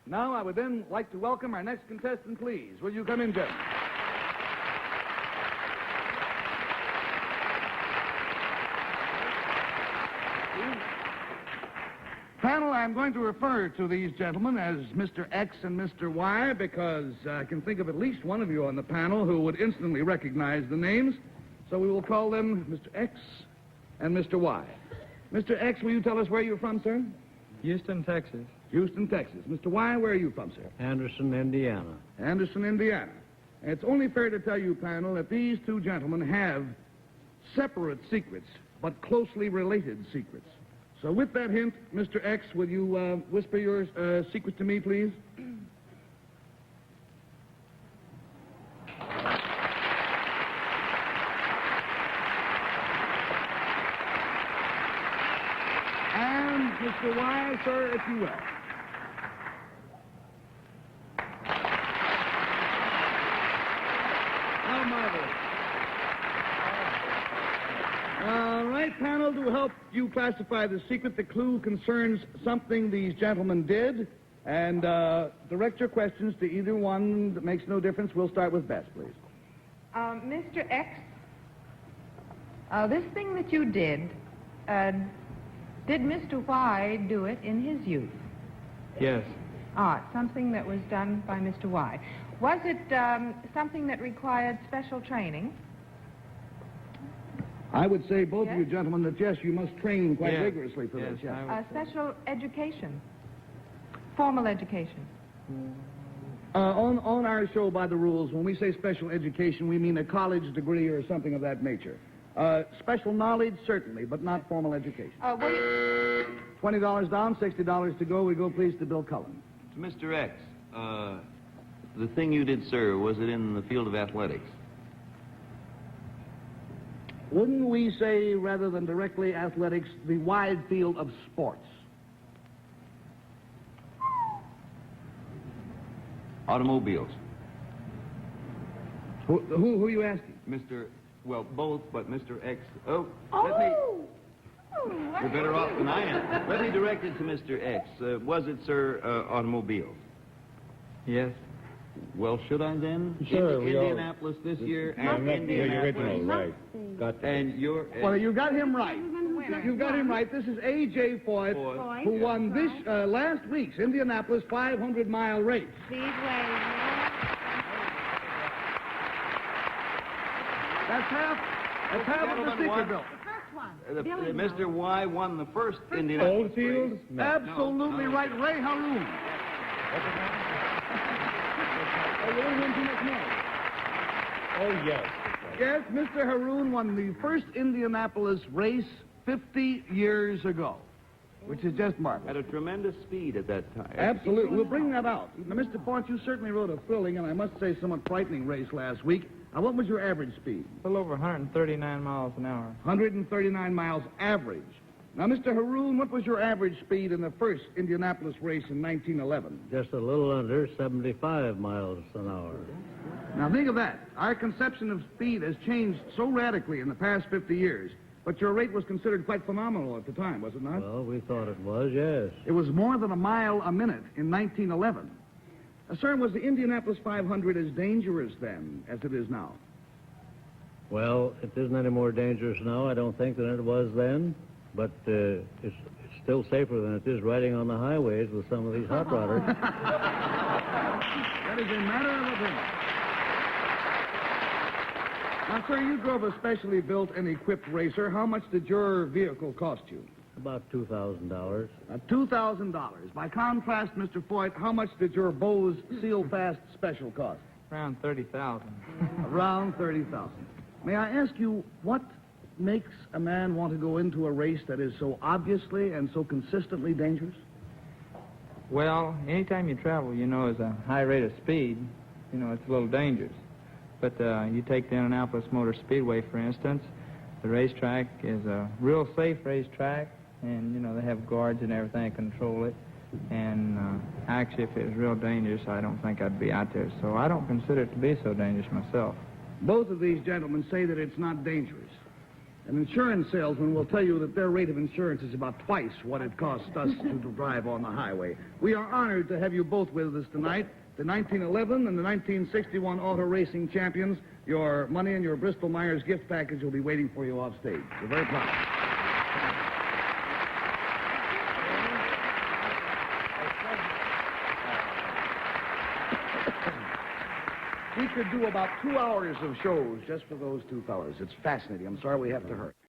Now, I would then like to welcome our next contestant, please. Will you come in, gentlemen? Panel, I'm going to refer to these gentlemen as Mr. X and Mr. Y because I can think of at least one of you on the panel who would instantly recognize the names. So we will call them Mr. X and Mr. Y. Mr. X, will you tell us where you're from, sir? Houston, Texas. Houston, Texas. Mr. Y, where are you from, sir? Anderson, Indiana. Anderson, Indiana. And it's only fair to tell you, panel, that these two gentlemen have separate secrets, but closely related secrets. So with that hint, Mr. X, will you whisper your secret to me, please? And Mr. Y, sir, if you will. How marvelous. All right, panel, to help you classify the secret, the clue concerns something these gentlemen did. And direct your questions to either one. That makes no difference. We'll start with Bess, please. Mr. X, this thing that you did Mr. Y do it in his youth? Yes. Something that was done by Mr. Y. Was it something that required special training? I would say, both of Yes? you gentlemen, that yes, you must train quite Yes. vigorously for this. Yes, Yes. Special education? Formal education? On our show, by the rules, when we say special education, we mean a college degree or something of that nature. Special knowledge, certainly, but not formal education. $20 down, $60 to go. We go, please, to Bill Cullen. To Mr. X, the thing you did, sir, was it in the field of athletics? Wouldn't we say, rather than directly athletics, the wide field of sports? Automobiles. Who are you asking? Well, both, but Mr. X... let me... You're better off than I am. Let me direct it to Mr. X. Was it, sir, automobiles? Yes. Well, should I then? Sure, Indianapolis this year and Indianapolis. Right. Got to. And you're... Well, you got him right. You got him right. This is A.J. Foyt, who won this last week's Indianapolis 500-mile race. That's half of the secret, Bill. Mr. Y won the first Indianapolis race. Absolutely right. Ray Harroun. Oh, yes. Yes, Mr. Harroun won the first Indianapolis race 50 years ago, which is just marvelous. At a tremendous speed at that time. Absolutely. We'll bring that out. Now, Mr. Foyt, you certainly rode a thrilling and I must say somewhat frightening race last week. Now, what was your average speed? A little over 139 miles an hour. 139 miles average. Now, Mr. Harroun, what was your average speed in the first Indianapolis race in 1911? Just a little under 75 miles an hour. Now, think of that. Our conception of speed has changed so radically in the past 50 years. But your rate was considered quite phenomenal at the time, was it not? Well, we thought it was, yes. It was more than a mile a minute in 1911. Sir, was the Indianapolis 500 as dangerous then as it is now? Well, it isn't any more dangerous now, I don't think, than it was then. But it's still safer than it is riding on the highways with some of these hot rodders. That is a matter of opinion. Now, sir, you drove a specially built and equipped racer. How much did your vehicle cost you? About $2,000. $2,000. By contrast, Mr. Foyt, how much did your Bose Seal-Fast Special cost? Around 30,000. Around 30,000. May I ask you, what makes a man want to go into a race that is so obviously and so consistently dangerous? Well, anytime you travel, you know, at a high rate of speed, you know, it's a little dangerous. But you take the Indianapolis Motor Speedway, for instance, the racetrack is a real safe racetrack, and, you know, they have guards and everything that control it. And actually, if it was real dangerous, I don't think I'd be out there. So I don't consider it to be so dangerous myself. Both of these gentlemen say that it's not dangerous. An insurance salesman will tell you that their rate of insurance is about twice what it costs us to drive on the highway. We are honored to have you both with us tonight. The 1911 and the 1961 auto racing champions. Your money and your Bristol-Myers gift package will be waiting for you off stage. We're very proud. We could do about 2 hours of shows just for those two fellas. It's fascinating. I'm sorry we have to hurry.